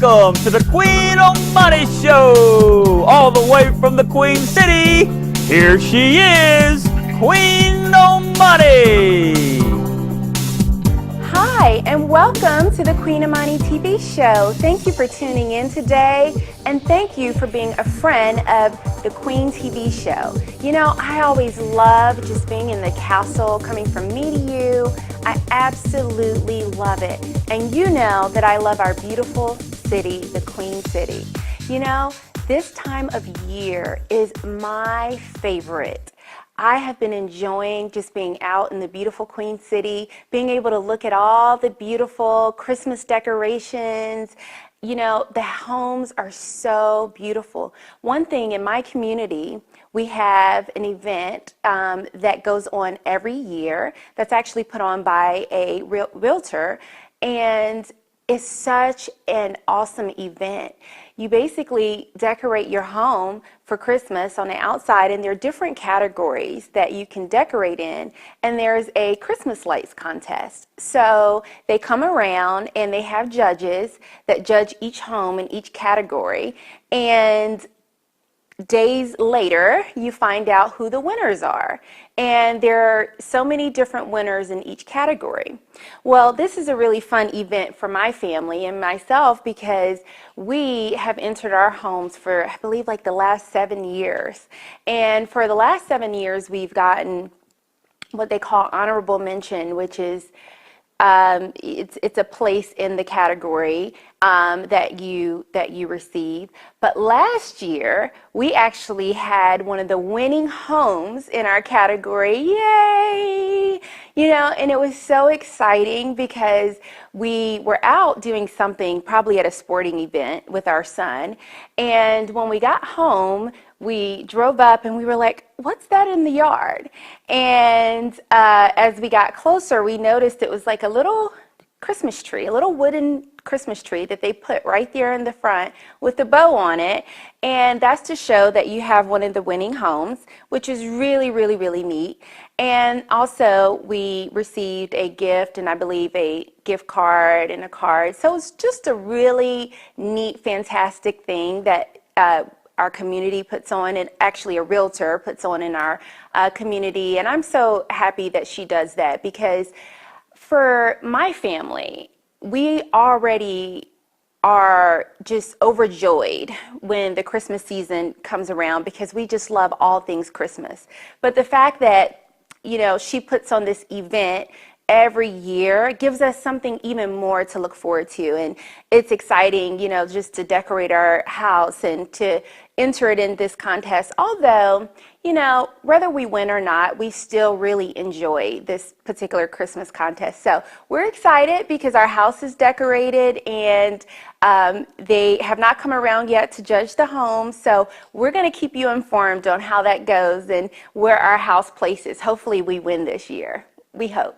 welcome to the Queen Amani Show, all the way from the Queen City. Here she is, Queen Amani. Hi, and welcome to the Queen Amani TV show. Thank you for tuning in today, and thank you for being a friend of the Queen TV show. You know, I always love just being in the castle, coming from me to you. I absolutely love it. And you know that I love our beautiful city, the Queen City. You know, this time of year is my favorite. I have been enjoying just being out in the beautiful Queen City, being able to look at all the beautiful Christmas decorations. You know, the homes are so beautiful. One thing in my community, we have an event that goes on every year that's actually put on by a realtor, and it's such an awesome event. You basically decorate your home for Christmas on the outside, and there are different categories that you can decorate in, and there's a Christmas lights contest. So they come around and they have judges that judge each home in each category, and days later, you find out who the winners are. And there are so many different winners in each category. Well, this is a really fun event for my family and myself because we have entered our homes for, I believe, like the last 7 years. And for the last 7 years, we've gotten what they call honorable mention, which is it's a place in the category that you receive. But last year we actually had one of the winning homes in our category. Yay! You know, and it was so exciting because we were out doing something, probably at a sporting event with our son, and when we got home, we drove up and we were like, what's that in the yard? And as we got closer, we noticed it was like a little Christmas tree, a little wooden Christmas tree that they put right there in the front with a bow on it. And that's to show that you have one of the winning homes, which is really, really, really neat. And also we received a gift, and I believe a gift card and a card. So it's just a really neat, fantastic thing that our community puts on, and actually a realtor puts on in our community. And I'm so happy that she does that, because for my family, we already are just overjoyed when the Christmas season comes around, because we just love all things Christmas. But the fact that, you know, she puts on this event every year gives us something even more to look forward to. And it's exciting, you know, just to decorate our house and to enter it in this contest. Although, you know, whether we win or not, we still really enjoy this particular Christmas contest. So we're excited because our house is decorated, and they have not come around yet to judge the home. So we're going to keep you informed on how that goes and where our house places. Hopefully we win this year. We hope.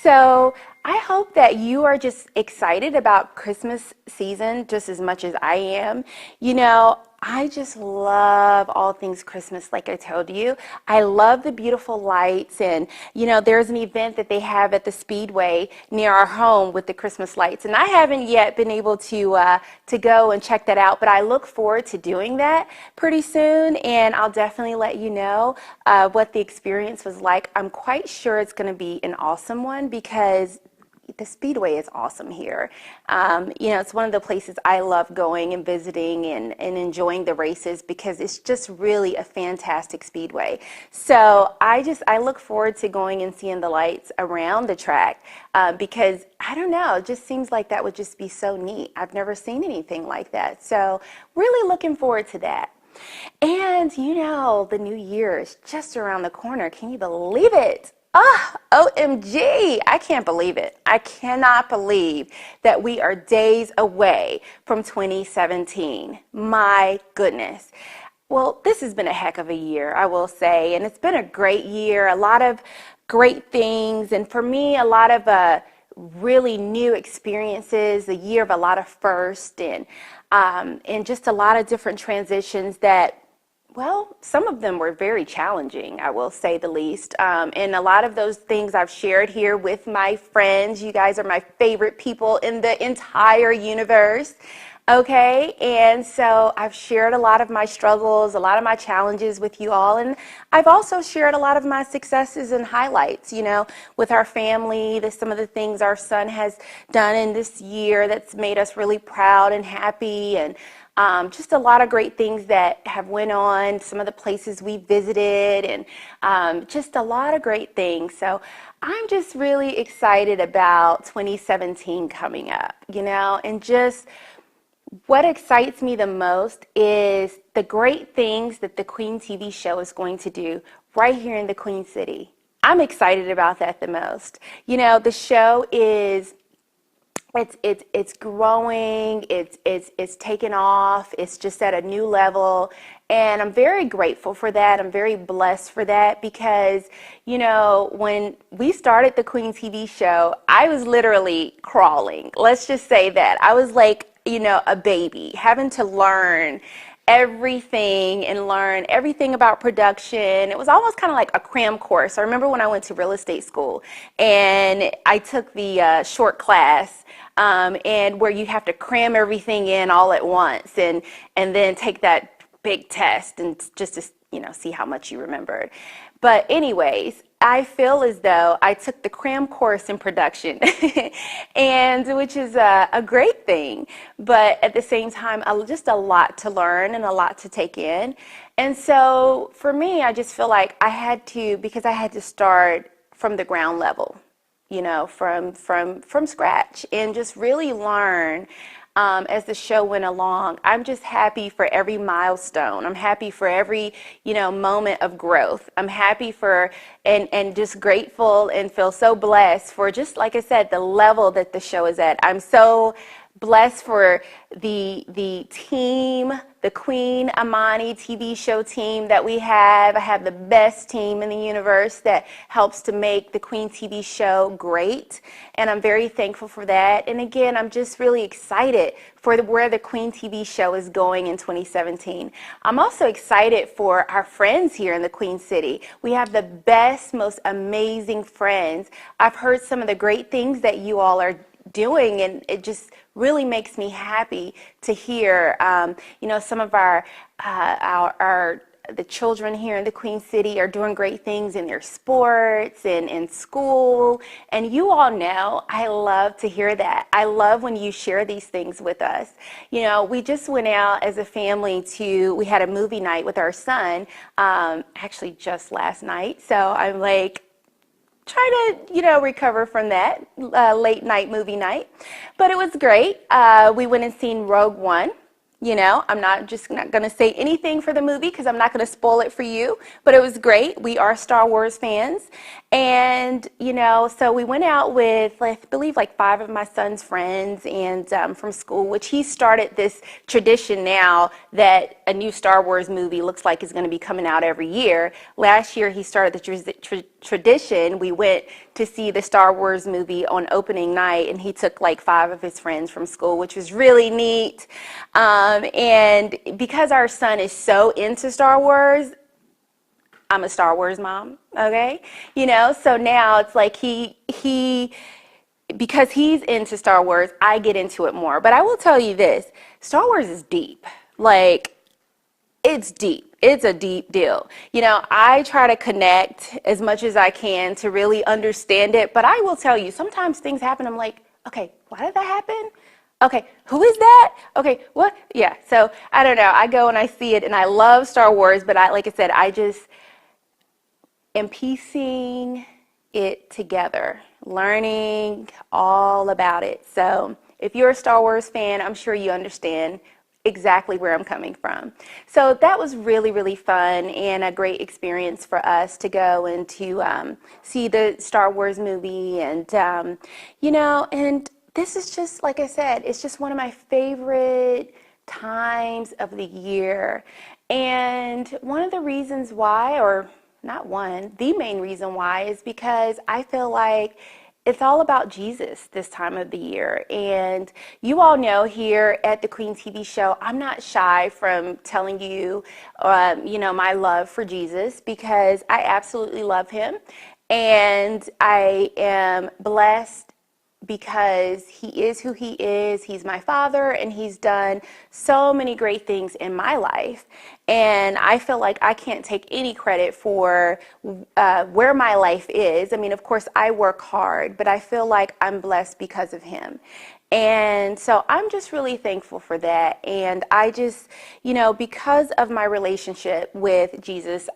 So I hope that you are just excited about Christmas season just as much as I am. You know, I just love all things Christmas, like I told you. I love the beautiful lights, and you know, there's an event that they have at the Speedway near our home with the Christmas lights, and I haven't yet been able to go and check that out, but I look forward to doing that pretty soon, and I'll definitely let you know what the experience was like. I'm quite sure it's going to be an awesome one, because the Speedway is awesome here. You know, it's one of the places I love going and visiting and enjoying the races, because it's just really a fantastic speedway. So I look forward to going and seeing the lights around the track, because I don't know, it just seems like that would just be so neat. I've never seen anything like that. So really looking forward to that. And you know, the new year is just around the corner. Can you believe it? OMG, I can't believe it. I cannot believe that we are days away from 2017. My goodness. Well, this has been a heck of a year, I will say, and it's been a great year, a lot of great things, and for me, a lot of really new experiences, a year of a lot of firsts, and just a lot of different transitions that, well, some of them were very challenging, I will say the least. And a lot of those things I've shared here with my friends. You guys are my favorite people in the entire universe. Okay, and so I've shared a lot of my struggles, a lot of my challenges with you all, and I've also shared a lot of my successes and highlights, with our family, some of the things our son has done in this year that's made us really proud and happy, and just a lot of great things that have went on, some of the places we visited, and just a lot of great things. So I'm just really excited about 2017 coming up, and just what excites me the most is the great things that the Queen TV show is going to do right here in the Queen City. I'm excited about that the most. The show is it's growing, it's taken off, it's just at a new level, and I'm very grateful for that. I'm very blessed for that because, when we started the Queen TV show, I was literally crawling. Let's just say that. I was like, a baby, having to learn everything and learn everything about production. It was almost kind of like a cram course. I remember when I went to real estate school and I took the short class and where you have to cram everything in all at once and then take that big test and just to see how much you remembered. But anyways, I feel as though I took the cram course in production, and which is a great thing, but at the same time, just a lot to learn and a lot to take in. And so for me, I just feel like because I had to start from the ground level, from scratch, and just really learn as the show went along. I'm just happy for every milestone. I'm happy for every, moment of growth. I'm happy for and just grateful and feel so blessed for, just like I said, the level that the show is at. I'm so blessed for the team, the Queen Amani TV show team that we have. I have the best team in the universe that helps to make the Queen TV show great, and I'm very thankful for that. And again, I'm just really excited for where the Queen TV show is going in 2017. I'm also excited for our friends here in the Queen City. We have the best, most amazing friends. I've heard some of the great things that you all are doing, and it just really makes me happy to hear some of the children here in the Queen City are doing great things in their sports and in school, and you all know I love to hear that. I love when you share these things with us. We just went out as a family we had a movie night with our son actually just last night, so I'm like try to, recover from that late night movie night. But it was great. We went and seen Rogue One. I'm not going to say anything for the movie because I'm not going to spoil it for you, but it was great. We are Star Wars fans. And, so we went out with, I believe, like 5 of my son's friends and from school, which he started this tradition now that a new Star Wars movie looks like is going to be coming out every year. Last year, he started the tradition. We went to see the Star Wars movie on opening night, and he took like 5 of his friends from school, which was really neat. And because our son is so into Star Wars, I'm a Star Wars mom, okay? So now it's like because he's into Star Wars, I get into it more. But I will tell you this, Star Wars is deep. Like, it's deep. It's a deep deal. I try to connect as much as I can to really understand it. But I will tell you, sometimes things happen, I'm like, okay, why did that happen? Okay, who is that? Okay, what? Yeah, so I don't know. I go and I see it, and I love Star Wars, but like I said, I just am piecing it together, learning all about it. So if you're a Star Wars fan, I'm sure you understand exactly where I'm coming from. So that was really, really fun and a great experience for us to go and to see the Star Wars movie. And, and this is just, like I said, it's just one of my favorite times of the year. And one of the reasons why, or not one, the main reason why, is because I feel like it's all about Jesus this time of the year. And you all know here at the Queen TV show, I'm not shy from telling you, my love for Jesus, because I absolutely love him. And I am blessed because he is who he is. He's my father, and he's done so many great things in my life. And I feel like I can't take any credit for where my life is. I mean, of course, I work hard, but I feel like I'm blessed because of him. And so I'm just really thankful for that. And I just, because of my relationship with Jesus,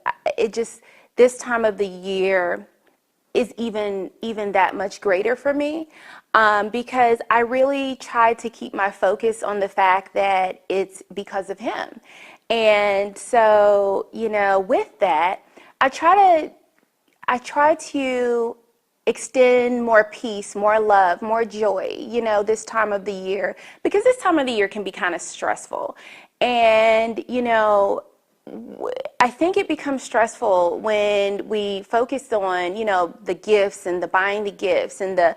this time of the year is even that much greater for me, because I really try to keep my focus on the fact that it's because of him. And so, with that, I try to extend more peace, more love, more joy, this time of the year, because this time of the year can be kind of stressful. And, I think it becomes stressful when we focus on, the gifts and the buying the gifts and the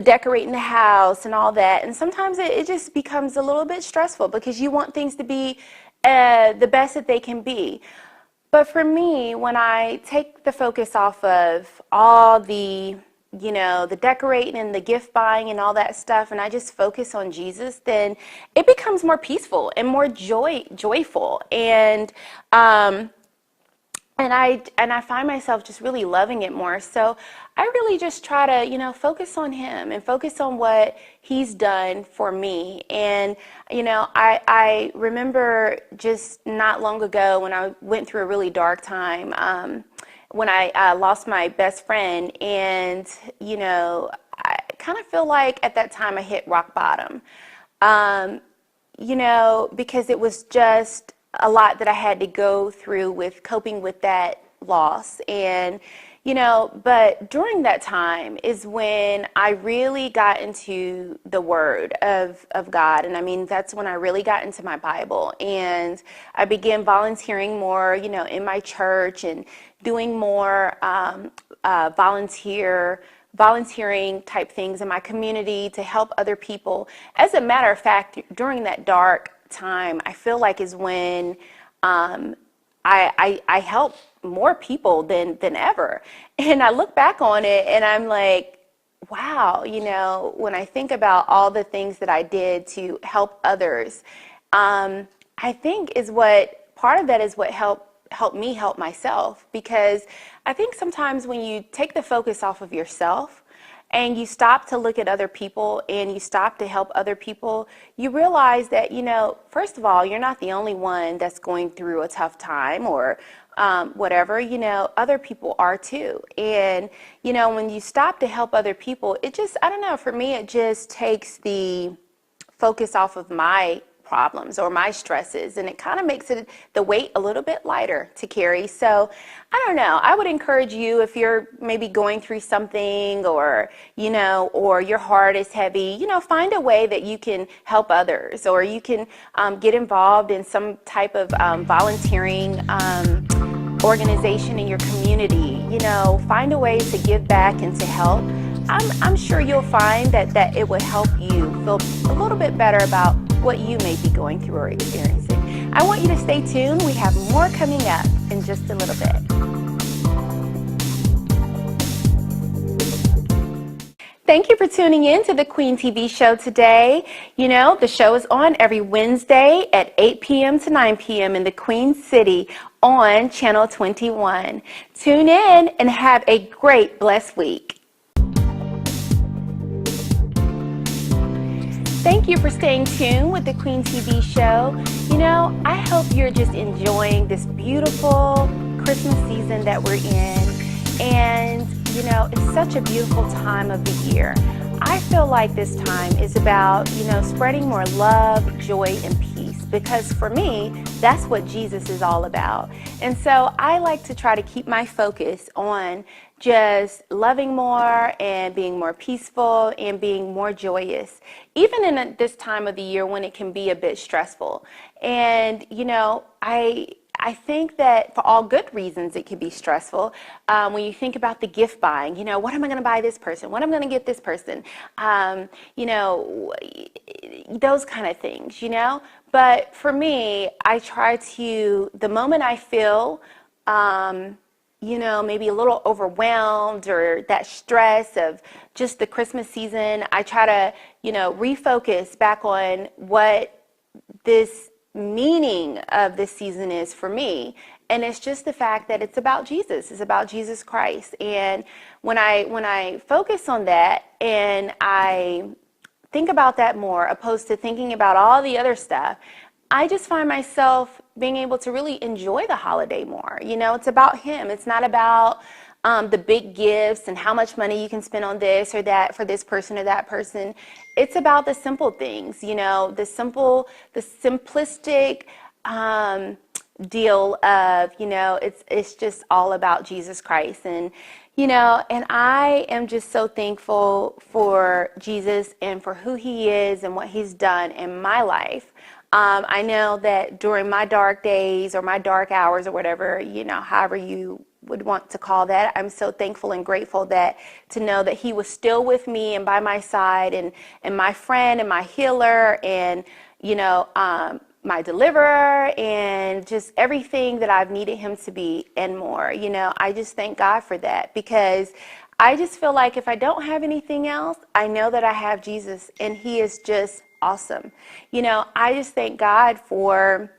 decorating the house and all that. And sometimes it just becomes a little bit stressful because you want things to be the best that they can be. But for me, when I take the focus off of all the decorating and the gift buying and all that stuff, and I just focus on Jesus, then it becomes more peaceful and more joyful. And I find myself just really loving it more. So I really just try to, focus on him and focus on what he's done for me. And, I remember just not long ago when I went through a really dark time, when I lost my best friend. And, I kind of feel like at that time I hit rock bottom, because it was just a lot that I had to go through with coping with that loss. And, but during that time is when I really got into the Word of God. And I mean, that's when I really got into my Bible. And I began volunteering more, in my church and doing more volunteering type things in my community to help other people. As a matter of fact, during that dark time, I feel like is when I help more people than ever. And I look back on it and I'm like, wow, when I think about all the things that I did to help others, I think part of that is what helped me help myself. Because I think sometimes when you take the focus off of yourself and you stop to look at other people and you stop to help other people, you realize that, first of all, you're not the only one that's going through a tough time or whatever, other people are too. And, when you stop to help other people, it just, I don't know, for me, it just takes the focus off of my problems or my stresses, and it kind of makes the weight a little bit lighter to carry. So I don't know, I would encourage you, if you're maybe going through something or your heart is heavy, find a way that you can help others, or you can get involved in some type of volunteering organization in your community. Find a way to give back and to help. I'm sure you'll find that it would help you feel a little bit better about what you may be going through or experiencing. I want you to stay tuned. We have more coming up in just a little bit. Thank you for tuning in to the Queen TV show today. The show is on every Wednesday at 8 p.m. to 9 p.m. in the Queen City on Channel 21. Tune in and have a great, blessed week. Thank you for staying tuned with the Queen TV show. I hope you're just enjoying this beautiful Christmas season that we're in. And, it's such a beautiful time of the year. I feel like this time is about, spreading more love, joy, and peace. Because for me, that's what Jesus is all about. And so I like to try to keep my focus on just loving more and being more peaceful and being more joyous, even in this time of the year when it can be a bit stressful. And, I think that for all good reasons it can be stressful. When you think about the gift buying, what am I going to buy this person? What am I going to get this person? Those kind of things, But for me, I try to, the moment I feel maybe a little overwhelmed or that stress of just the Christmas season, I try to, refocus back on what this meaning of this season is for me. And it's just the fact that it's about Jesus. It's about Jesus Christ. And when I focus on that and I think about that more opposed to thinking about all the other stuff, I just find myself being able to really enjoy the holiday more. It's about him. It's not about the big gifts and how much money you can spend on this or that for this person or that person. It's about the simple things, the simplistic deal of, it's just all about Jesus Christ. And I am just so thankful for Jesus and for who he is and what he's done in my life. I know that during my dark days or my dark hours or whatever, however you would want to call that, I'm so thankful and grateful to know that he was still with me and by my side and my friend and my healer and, my deliverer and just everything that I've needed him to be and more. I just thank God for that, because I just feel like if I don't have anything else, I know that I have Jesus and he is just awesome. I just thank God for,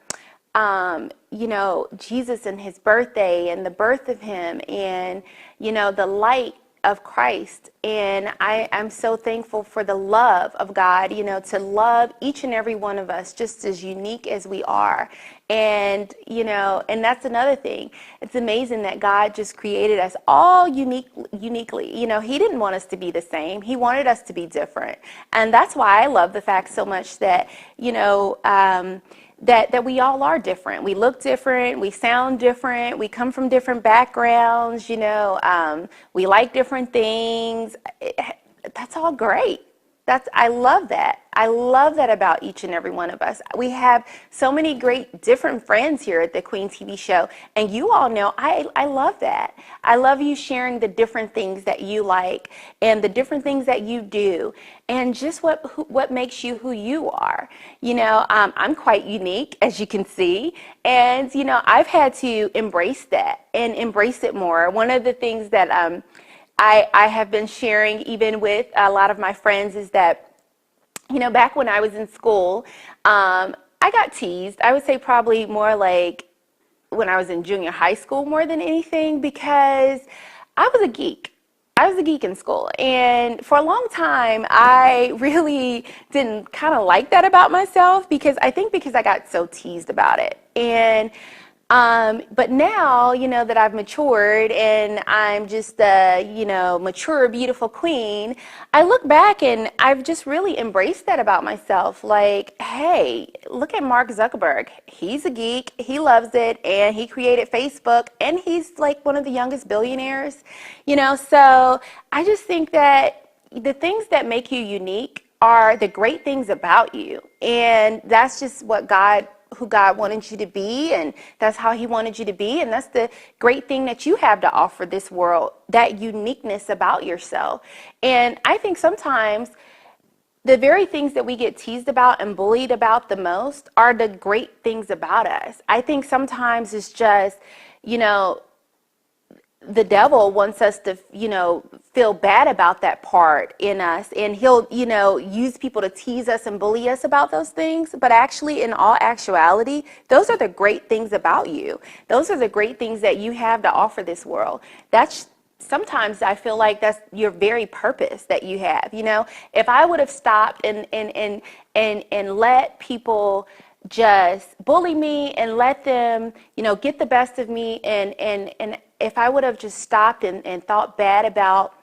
Jesus and his birthday and the birth of him and, the light of Christ. And I'm so thankful for the love of God, to love each and every one of us just as unique as we are. And, and that's another thing. It's amazing that God just created us all uniquely. He didn't want us to be the same. He wanted us to be different. And that's why I love the fact so much that, that we all are different. We look different. We sound different. We come from different backgrounds. We like different things. That's all great. I love that. I love that about each and every one of us. We have so many great different friends here at the Queen TV show, and you all know I love that. I love you sharing the different things that you like and the different things that you do, and just what makes you who you are. I'm quite unique, as you can see, and I've had to embrace that and embrace it more. One of the things that I have been sharing even with a lot of my friends is that, back when I was in school, I got teased. I would say probably more like when I was in junior high school more than anything, because I was a geek. I was a geek in school. And for a long time, I really didn't kind of like that about myself, because I got so teased about it. And but now, that I've matured and I'm just a, mature, beautiful queen, I look back and I've just really embraced that about myself. Like, hey, look at Mark Zuckerberg. He's a geek. He loves it. And he created Facebook. And he's like one of the youngest billionaires, So I just think that the things that make you unique are the great things about you. And that's just who God wanted you to be, and that's how he wanted you to be, and that's the great thing that you have to offer this world, that uniqueness about yourself. And I think sometimes the very things that we get teased about and bullied about the most are the great things about us. I think sometimes it's just, the devil wants us to, feel bad about that part in us, and he'll, use people to tease us and bully us about those things. But actually, in all actuality, those are the great things about you. Those are the great things that you have to offer this world. Sometimes I feel like that's your very purpose that you have. If I would have stopped and let people just bully me and let them, get the best of me, and if I would have just stopped and thought bad about,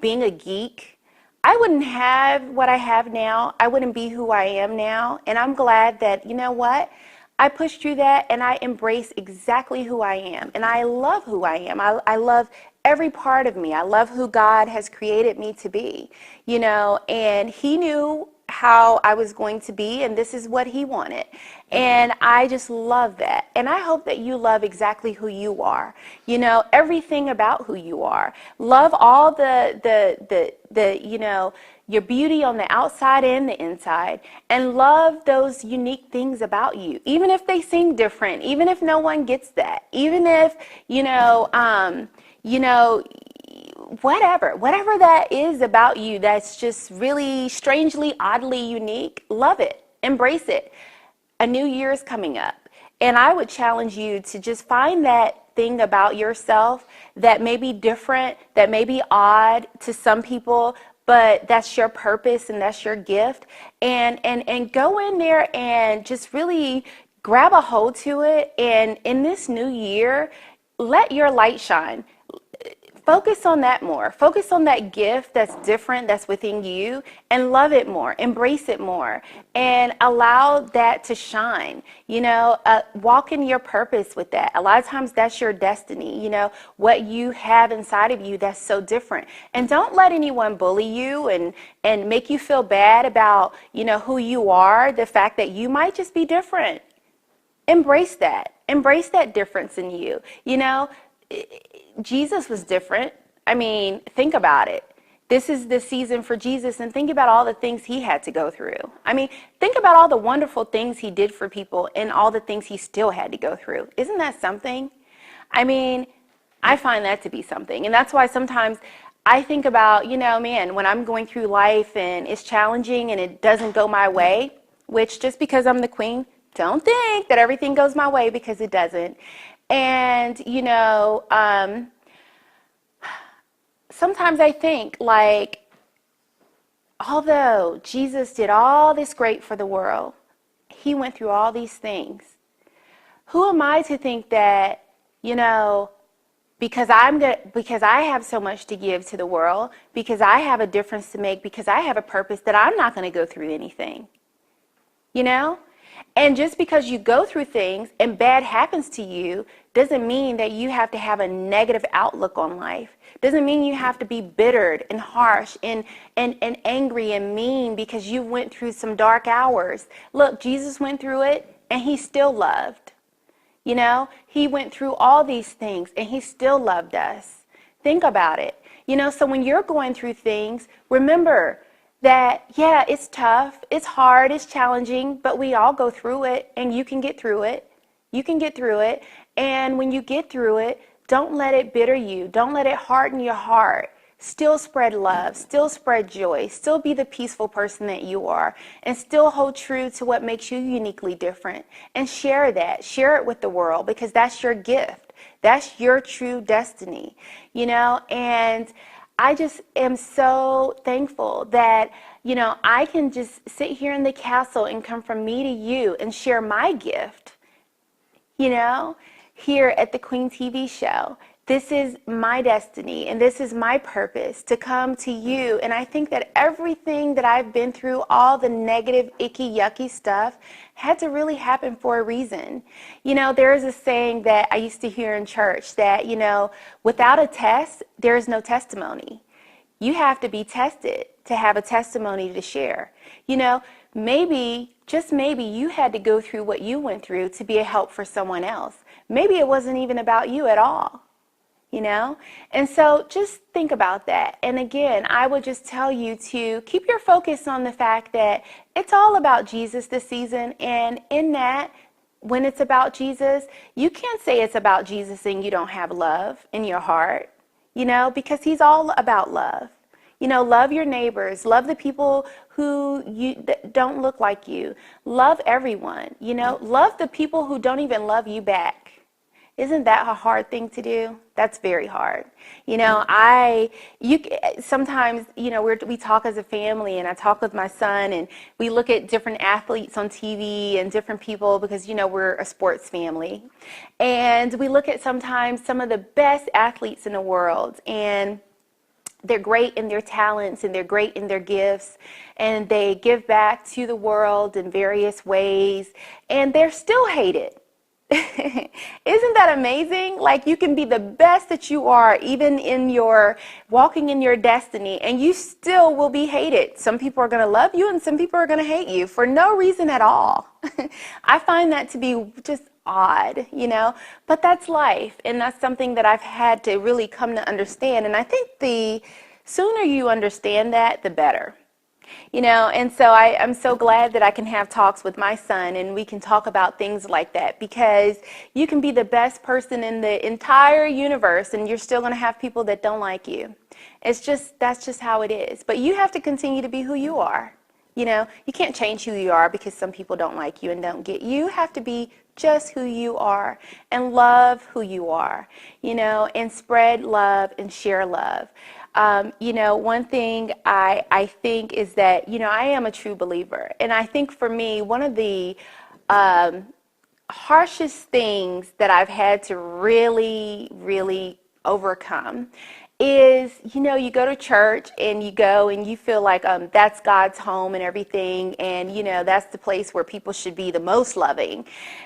being a geek, I wouldn't have what I have now. I wouldn't be who I am now. And I'm glad that, I pushed through that and I embrace exactly who I am. And I love who I am. I love every part of me. I love who God has created me to be, and he knew how I was going to be, and this is what he wanted. And I just love that. And I hope that you love exactly who you are, everything about who you are. Love all the your beauty on the outside and the inside, and love those unique things about you, even if they seem different, even if no one gets that, even if, whatever that is about you that's just really strangely, oddly unique, love it, embrace it. A new year is coming up, and I would challenge you to just find that thing about yourself that may be different, that may be odd to some people, but that's your purpose and that's your gift, and go in there and just really grab a hold to it, and in this new year, let your light shine. Focus on that more. Focus on that gift that's different, that's within you, and love it more. Embrace it more, and allow that to shine. Walk in your purpose with that. A lot of times that's your destiny, what you have inside of you that's so different. And don't let anyone bully you and make you feel bad about, who you are, the fact that you might just be different. Embrace that. Embrace that difference in you. Jesus was different. I mean, think about it. This is the season for Jesus, and think about all the things he had to go through. I mean, think about all the wonderful things he did for people and all the things he still had to go through. Isn't that something? I mean, I find that to be something. And that's why sometimes I think about, man, when I'm going through life and it's challenging and it doesn't go my way, which just because I'm the queen, don't think that everything goes my way, because it doesn't. And, sometimes I think, like, although Jesus did all this great for the world, he went through all these things. Who am I to think that, because I have so much to give to the world, because I have a difference to make, because I have a purpose, that I'm not going to go through anything, And just because you go through things and bad happens to you doesn't mean that you have to have a negative outlook on life. Doesn't mean you have to be bittered and harsh and angry and mean because you went through some dark hours. Look, Jesus went through it and he still loved. He went through all these things and he still loved us. Think about it. So when you're going through things, remember that, yeah, it's tough, it's hard, it's challenging, but we all go through it, and you can get through it. You can get through it. And when you get through it, don't let it bitter you. Don't let it harden your heart. Still spread love, still spread joy, still be the peaceful person that you are, and still hold true to what makes you uniquely different. And share that. Share it with the world, because that's your gift. That's your true destiny, and I just am so thankful that, I can just sit here in the castle and come from me to you and share my gift, here at the Queen TV show. This is my destiny and this is my purpose, to come to you. And I think that everything that I've been through, all the negative, icky, yucky stuff, had to really happen for a reason. There is a saying that I used to hear in church that, without a test, there is no testimony. You have to be tested to have a testimony to share. Maybe, just maybe, you had to go through what you went through to be a help for someone else. Maybe it wasn't even about you at all. And so just think about that. And again, I would just tell you to keep your focus on the fact that it's all about Jesus this season. And in that, when it's about Jesus, you can't say it's about Jesus and you don't have love in your heart, because he's all about love. Love your neighbors, love the people who don't look like you, love everyone, love the people who don't even love you back. Isn't that a hard thing to do? That's very hard. Sometimes, we talk as a family, and I talk with my son, and we look at different athletes on TV and different people because, we're a sports family. And we look at sometimes some of the best athletes in the world, and they're great in their talents and they're great in their gifts, and they give back to the world in various ways, and they're still hated. Isn't that amazing? Like, you can be the best that you are, even in your walking in your destiny, and you still will be hated. Some people are going to love you and some people are going to hate you for no reason at all. I find that to be just odd, but that's life, and that's something that I've had to really come to understand. And I think the sooner you understand that, the better. You know, and so I'm so glad that I can have talks with my son and we can talk about things like that, because you can be the best person in the entire universe and you're still going to have people that don't like you. That's just how it is. But you have to continue to be who you are. You know, you can't change who you are because some people don't like you and don't get you. You have to be just who you are and love who you are, you know, and spread love and share love. You know, one thing I think is that, you know, I am a true believer. And I think for me, one of the harshest things that I've had to really overcome is, you know, you go to church and you go and you feel like that's God's home and everything, and you know, that's the place where people should be the most loving.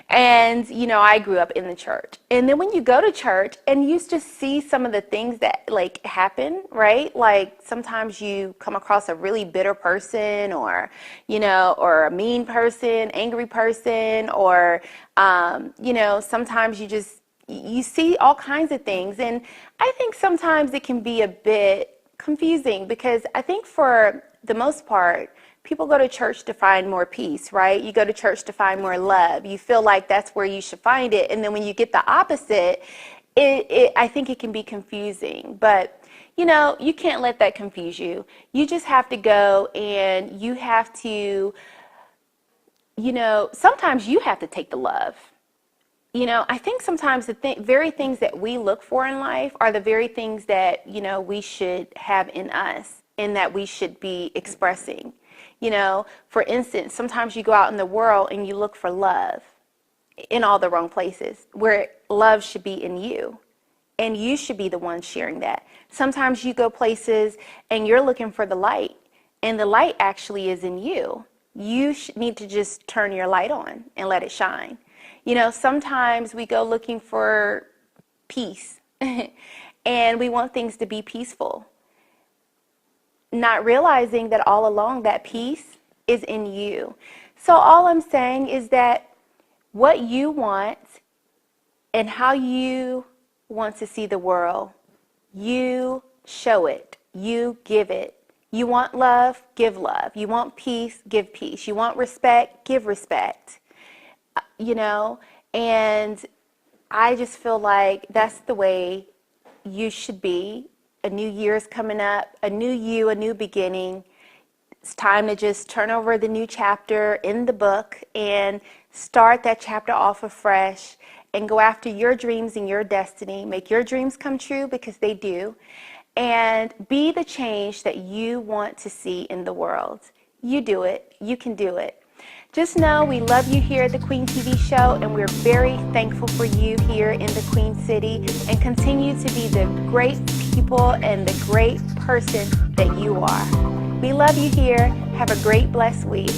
And you know, I grew up in the church, and then when you go to church and you just see some of the things that like happen, right? Like sometimes you come across a really bitter person, or you know, or a mean person, angry person, or you know, sometimes you see all kinds of things. And I think sometimes it can be a bit confusing, because I think for the most part, people go to church to find more peace, right? You go to church to find more love. You feel like that's where you should find it. And then when you get the opposite, I think it can be confusing. But, you know, you can't let that confuse you. You just have to go and you have to, you know, sometimes you have to take the love. You know, I think sometimes the very things that we look for in life are the very things that, you know, we should have in us and that we should be expressing. You know, for instance, sometimes you go out in the world and you look for love in all the wrong places, where love should be in you. And you should be the one sharing that. Sometimes you go places and you're looking for the light, and the light actually is in you. You need to just turn your light on and let it shine. You know, sometimes we go looking for peace and we want things to be peaceful, not realizing that all along that peace is in you. So all I'm saying is that what you want and how you want to see the world, you show it, you give it. You want love, give love. You want peace, give peace. You want respect, give respect. You know, and I just feel like that's the way you should be. A new year is coming up, a new you, a new beginning. It's time to just turn over the new chapter in the book and start that chapter off afresh and go after your dreams and your destiny. Make your dreams come true, because they do. And be the change that you want to see in the world. You do it. You can do it. Just know we love you here at the Queen TV show, and we're very thankful for you here in the Queen City, and continue to be the great people and the great person that you are. We love you here. Have a great, blessed week.